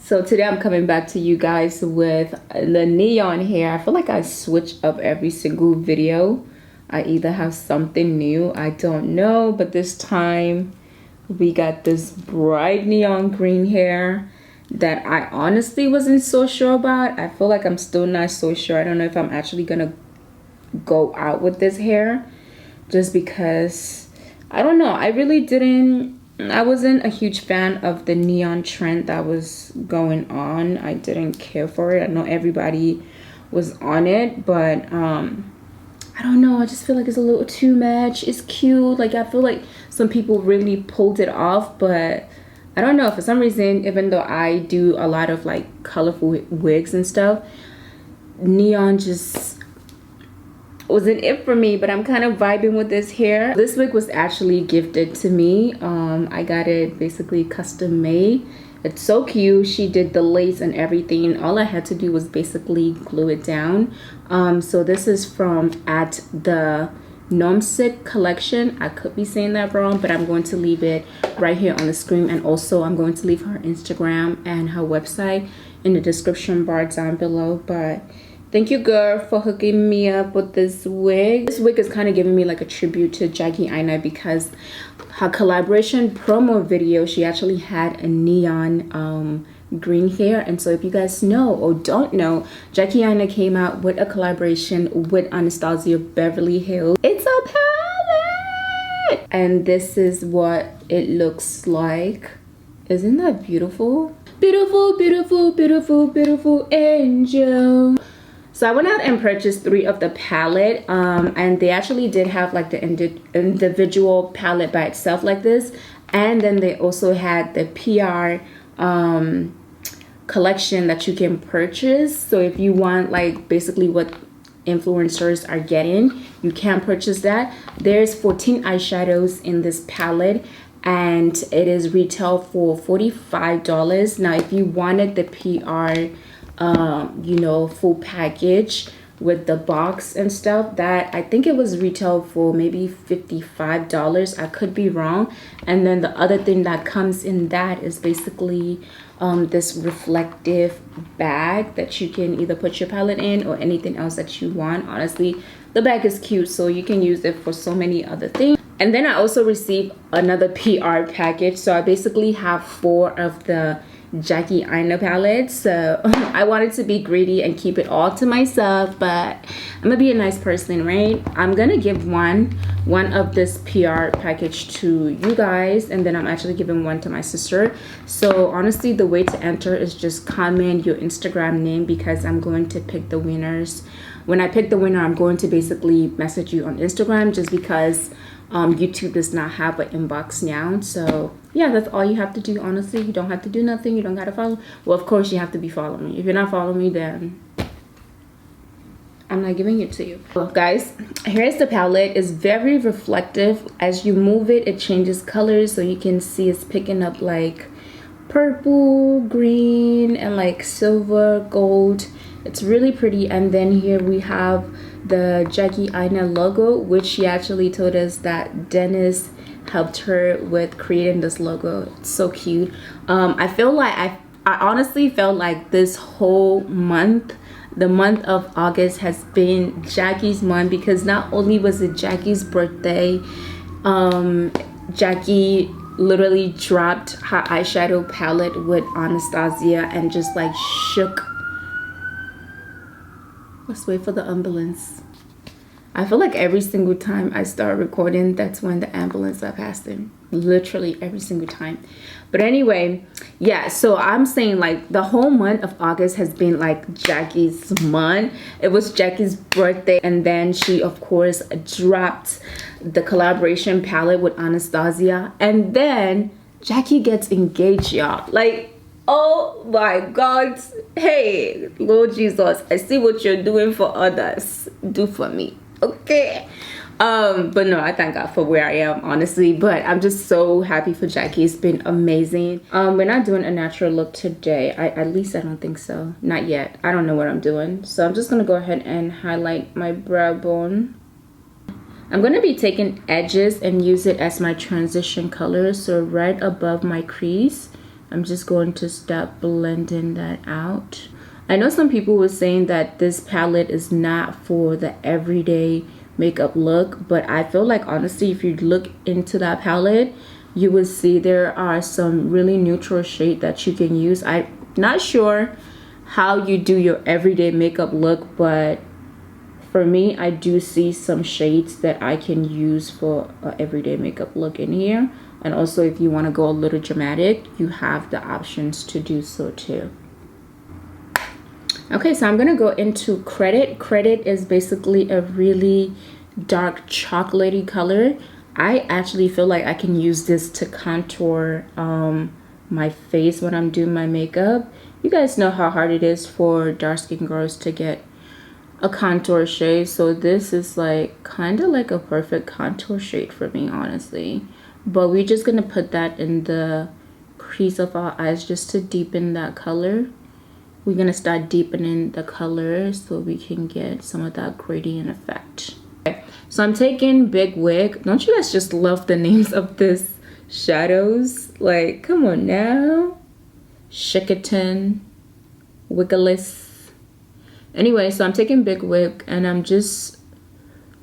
So today I'm coming back to you guys with the neon hair. I feel like I switch up every single video. I either have something new, I don't know, but this time we got this bright neon green hair that I honestly wasn't so sure about. I feel like I'm still not so sure. I don't know if I'm actually gonna go out with this hair, just because I don't know. I wasn't a huge fan of the neon trend that was going on. I didn't care for it. I know everybody was on it, but I don't know. I just feel like it's a little too much. It's cute. Like, I feel like some people really pulled it off, but I don't know. For some reason, even though I do a lot of like colorful wigs and stuff, neon just wasn't it for me. But I'm kind of vibing with this hair. This wig was actually gifted to me. I got it basically custom made. It's so cute. She did the lace and everything. All I had to do was basically glue it down. So this is from at the Nomsic collection. I could be saying that wrong, but I'm going to leave it right here on the screen, and also I'm going to leave her Instagram and her website in the description bar down below. But thank you, girl, for hooking me up with this wig. This wig is kind of giving me like a tribute to Jackie Aina, because her collaboration promo video, she actually had a neon green hair. And so if you guys know or don't know, Jackie Aina came out with a collaboration with Anastasia Beverly Hills. It's a palette, and this is what it looks like. Isn't that beautiful? Beautiful, beautiful, beautiful, beautiful angel. So I went out and purchased 3 of the palette, and they actually did have like the individual palette by itself like this, and then they also had the PR collection that you can purchase. So if you want like basically what influencers are getting, you can purchase that. There's 14 eyeshadows in this palette, and it is retail for $45. Now if you wanted the PR you know, full package with the box and stuff, that I think it was retail for maybe $55. I could be wrong. And then the other thing that comes in that is basically this reflective bag that you can either put your palette in or anything else that you want. Honestly, the bag is cute, so you can use it for so many other things. And then I also received another PR package. So I basically have 4 of the Jackie Aina palettes. So I wanted to be greedy and keep it all to myself, but I'm gonna be a nice person, right? I'm gonna give one of this PR package to you guys, and then I'm actually giving one to my sister. So honestly, the way to enter is just comment your Instagram name, because I'm going to pick the winners. When I pick the winner, I'm going to basically message you on Instagram, just because YouTube does not have an inbox now. So yeah, that's all you have to do. Honestly, you don't have to do nothing. You don't gotta follow. Well, of course you have to be following me. If you're not following me, then I'm not giving it to you. Well, guys, here's the palette. It's very reflective. As you move it, it changes colors, so you can see it's picking up like purple, green, and like silver, gold. It's really pretty. And then here we have the Jackie Aina logo, which she actually told us that Dennis helped her with creating this logo. It's so cute. I feel like I honestly felt like this whole month, the month of August, has been Jackie's month, because not only was it Jackie's birthday, Jackie literally dropped her eyeshadow palette with Anastasia and just like shook. Let's wait for the ambulance. I feel like every single time I start recording, that's when the ambulance are passing. Literally every single time. But anyway, yeah, so I'm saying like the whole month of August has been like Jackie's month. It was Jackie's birthday, and then she of course dropped the collaboration palette with Anastasia, and then Jackie gets engaged, y'all. Like, oh my God. Hey, Lord Jesus, I see what you're doing for others. Do for me, okay? But no, I thank God for where I am, honestly. But I'm just so happy for Jackie. It's been amazing. We're not doing a natural look today. At least I don't think so. Not yet. I don't know what I'm doing. So I'm just gonna go ahead and highlight my brow bone. I'm going to be taking edges and use it as my transition color. So right above my crease, I'm just going to start blending that out. I know some people were saying that this palette is not for the everyday makeup look, but I feel like honestly, if you look into that palette, you will see there are some really neutral shade that you can use. I'm not sure how you do your everyday makeup look, but for me, I do see some shades that I can use for an everyday makeup look in here. And also, if you want to go a little dramatic, you have the options to do so too. Okay, so I'm gonna go into Credit. Credit is basically a really dark chocolatey color. I actually feel like I can use this to contour my face when I'm doing my makeup. You guys know how hard it is for dark skinned girls to get a contour shade, so this is like kind of like a perfect contour shade for me, honestly. But we're just gonna put that in the crease of our eyes just to deepen that color. We're gonna start deepening the color so we can get some of that gradient effect. Okay, so I'm taking Big Wig. Don't you guys just love the names of this shadows? Like, come on now. Shickerton, Wiggless. Anyway, so I'm taking Big Wig and I'm just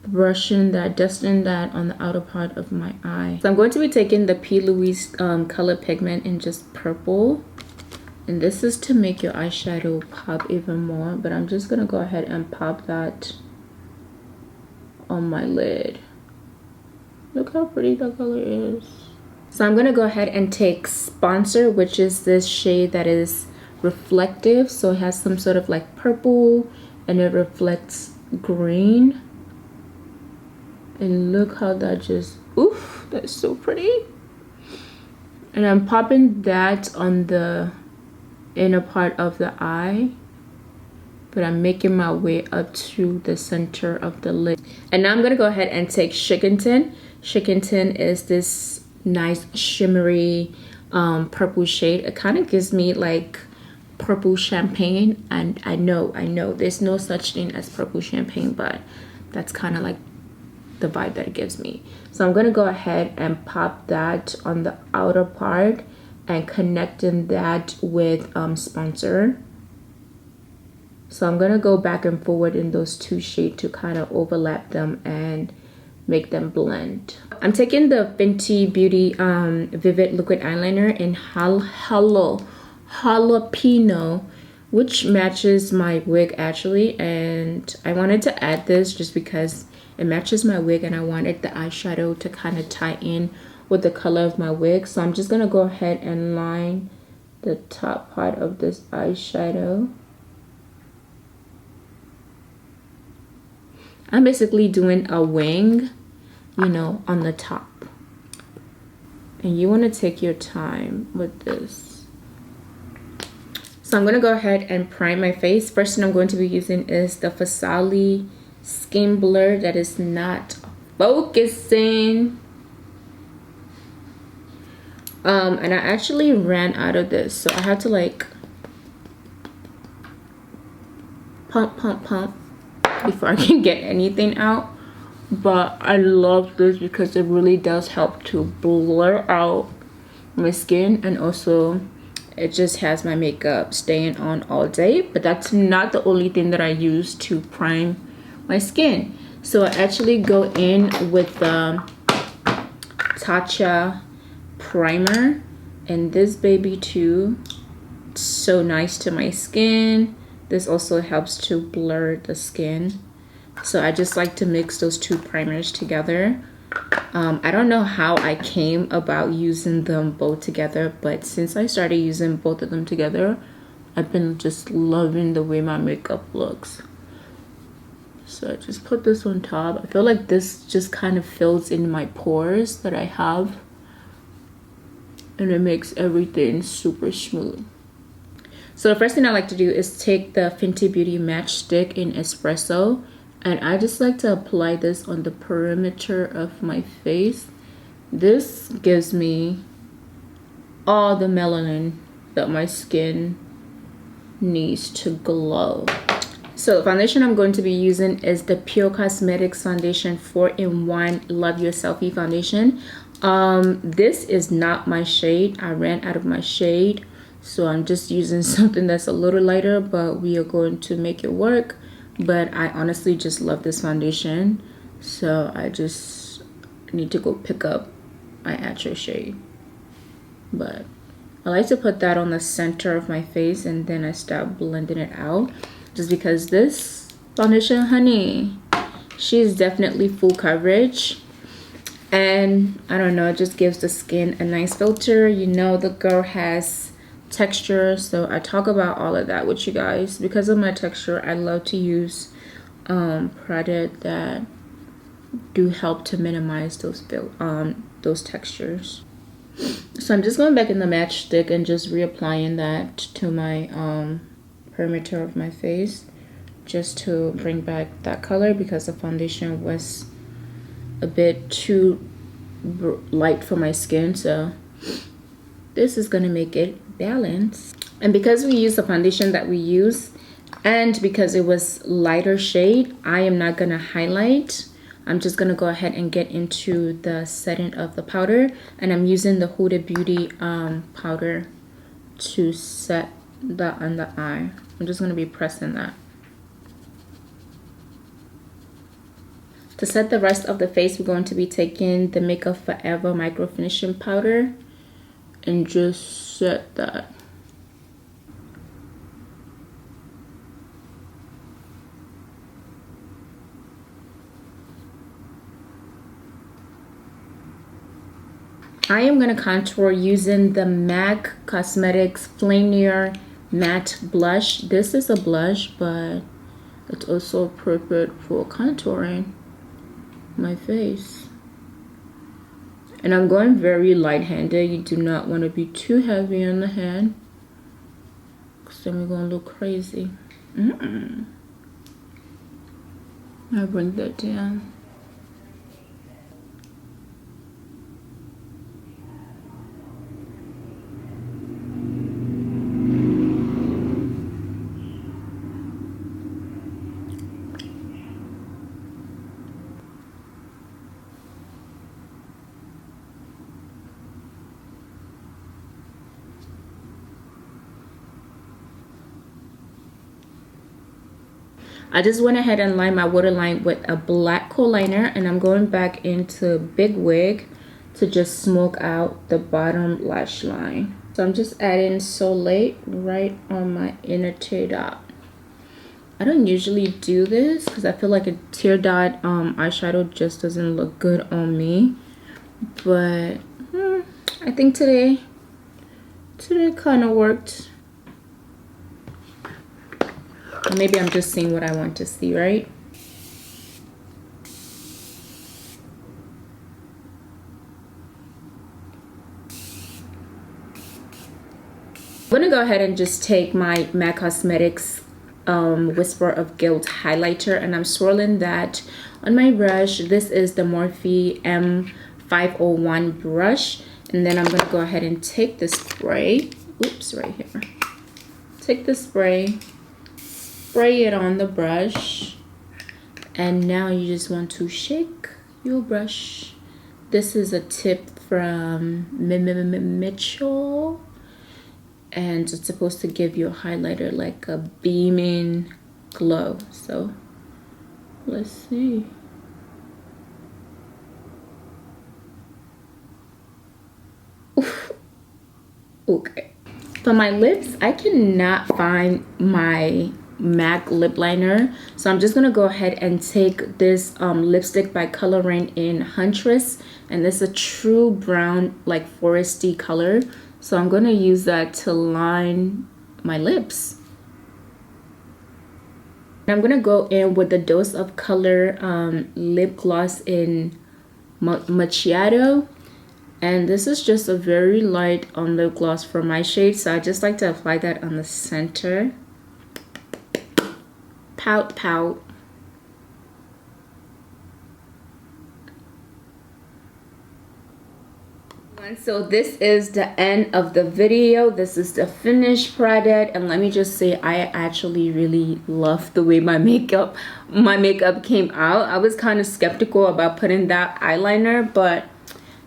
brushing that, dusting that on the outer part of my eye. So I'm going to be taking the P. Louise color pigment in just purple. And this is to make your eyeshadow pop even more, but I'm just gonna go ahead and pop that on my lid. Look how pretty that color is. So I'm gonna go ahead and take Sponsor, which is this shade that is reflective. So it has some sort of like purple and it reflects green. And look how that just, oof, that's so pretty. And I'm popping that on the inner part of the eye, but I'm making my way up to the center of the lid. And now I'm gonna go ahead and take Shickerton. Shickerton is this nice shimmery purple shade. It kind of gives me like purple champagne, and I know there's no such thing as purple champagne, but that's kind of like the vibe that it gives me. So I'm gonna go ahead and pop that on the outer part and connecting that with Sponsor. So I'm gonna go back and forward in those two shades to kind of overlap them and make them blend. I'm taking the Fenty Beauty Vivid Liquid Eyeliner in Jalapeno, which matches my wig actually, and I wanted to add this just because it matches my wig and I wanted the eyeshadow to kind of tie in with the color of my wig. So I'm just gonna go ahead and line the top part of this eyeshadow. I'm basically doing a wing, you know, on the top. And you want to take your time with this. So I'm going to go ahead and prime my face. First thing I'm going to be using is the Fasali Skin Blur that is not focusing. And I actually ran out of this, so I had to like pump before I can get anything out. But I love this because it really does help to blur out my skin, and also it just has my makeup staying on all day. But that's not the only thing that I use to prime my skin. So I actually go in with the Tatcha primer, and this baby too, so nice to my skin. This also helps to blur the skin. So I just like to mix those two primers together. I don't know how I came about using them both together, but since I started using both of them together, I've been just loving the way my makeup looks. So I just put this on top. I feel like this just kind of fills in my pores that I have, and it makes everything super smooth. So the first thing I like to do is take the Fenty Beauty Match Stick in Espresso, and I just like to apply this on the perimeter of my face. This gives me all the melanin that my skin needs to glow. So the foundation I'm going to be using is the Pure Cosmetics Foundation 4-in-1 Love Your Selfie Foundation. This is not my shade. I ran out of my shade, so I'm just using something that's a little lighter, but we are going to make it work. But I honestly just love this foundation, so I just need to go pick up my actual shade. But I like to put that on the center of my face, and then I start blending it out, just because this foundation, honey, she's definitely full coverage. And I don't know, it just gives the skin a nice filter. You know, the girl has texture, so I talk about all of that with you guys. Because of my texture, I love to use product that do help to minimize those textures. So I'm just going back in the matchstick and just reapplying that to my perimeter of my face, just to bring back that color, because the foundation was a bit too light for my skin. So this is gonna make it balanced. And because we use the foundation that we use, and because it was lighter shade, I am not gonna highlight. I'm just gonna go ahead and get into the setting of the powder, and I'm using the Huda Beauty powder to set that on the eye. I'm just gonna be pressing that. To set the rest of the face, we're going to be taking the Makeup Forever Micro Finishing Powder and just set that. I am going to contour using the MAC Cosmetics Flame Near Matte Blush. This is a blush, but it's also appropriate for contouring my face. And I'm going very light-handed. You do not want to be too heavy on the hand, because then we're going to look crazy. I'll bring that down. I just went ahead and lined my waterline with a black kohl liner, and I'm going back into Big Wig to just smoke out the bottom lash line. So I'm just adding Soleil right on my inner tear dot. I don't usually do this because I feel like a tear dot eyeshadow just doesn't look good on me. But I think today kind of worked. Maybe I'm just seeing what I want to see, right? I'm gonna go ahead and just take my MAC Cosmetics Whisper of Guilt highlighter, and I'm swirling that on my brush. This is the Morphe M501 brush, and then I'm gonna go ahead and take the spray. Oops, right here. Take the spray. Spray it on the brush, and now you just want to shake your brush. This is a tip from Mitchell, and it's supposed to give your highlighter like a beaming glow. So let's see. Oof. Okay, for my lips, I cannot find my MAC lip liner, so I'm just gonna go ahead and take this lipstick by Color Rain in Huntress, and this is a true brown, like foresty color. So I'm gonna use that to line my lips. And I'm gonna go in with the Dose of Color lip gloss in Macchiato, and this is just a very light lip gloss for my shade, so I just like to apply that on the center. Pout, pout. So this is the end of the video. This is the finished product, and let me just say, I actually really love the way my makeup came out. I was kind of skeptical about putting that eyeliner, but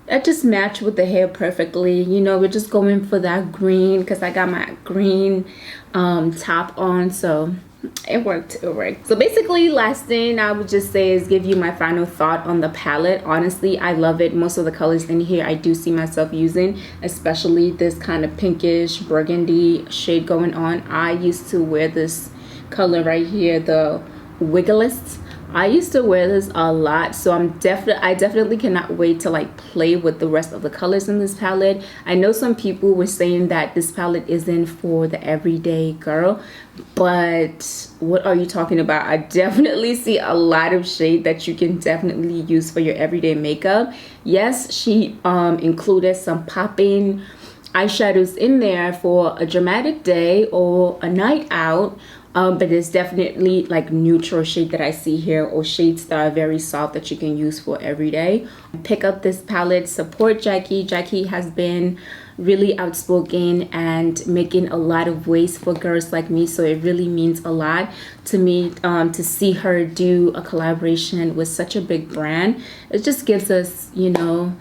that just matched with the hair perfectly. You know, we're just going for that green because I got my green top on, so it worked. So basically, last thing I would just say is give you my final thought on the palette. Honestly, I love it. Most of the colors in here I do see myself using, especially this kind of pinkish burgundy shade going on. I used to wear this color right here, the Wigglist. I used to wear this a lot, so I definitely cannot wait to like play with the rest of the colors in this palette. I know some people were saying that this palette isn't for the everyday girl, but what are you talking about? I definitely see a lot of shade that you can definitely use for your everyday makeup. Yes, she included some popping eyeshadows in there for a dramatic day or a night out. But it's definitely like neutral shade that I see here, or shades that are very soft that you can use for every day. Pick up this palette, support Jackie. Jackie has been really outspoken and making a lot of ways for girls like me, so it really means a lot to me to see her do a collaboration with such a big brand. It just gives us, you know,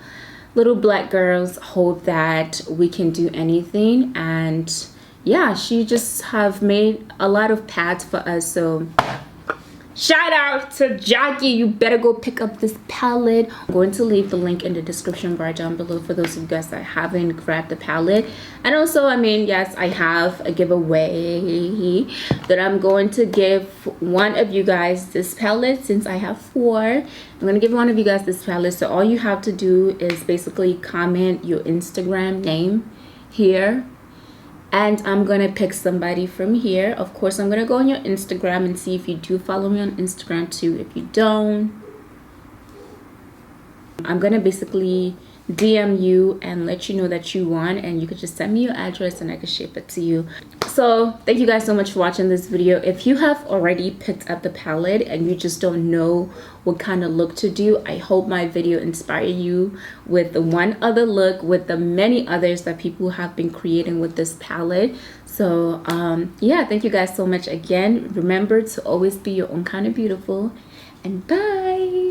little black girls hope that we can do anything. And yeah, she just have made a lot of pads for us, so shout out to Jackie. You better go pick up this palette. I'm going to leave the link in the description bar down below for those of you guys that haven't grabbed the palette. And also, I mean, yes, I have a giveaway that I'm going to give one of you guys this palette. Since I have 4, I'm going to give one of you guys this palette. So all you have to do is basically comment your Instagram name here, and I'm gonna pick somebody from here. Of course, I'm gonna go on your Instagram and see if you do follow me on Instagram too. If you don't, I'm gonna basically DM you and let you know that you won, and you could just send me your address and I can ship it to you. So thank you guys so much for watching this video. If you have already picked up the palette and you just don't know what kind of look to do, I hope my video inspired you with the one other look with the many others that people have been creating with this palette. So yeah, thank you guys so much again. Remember to always be your own kind of beautiful, and bye.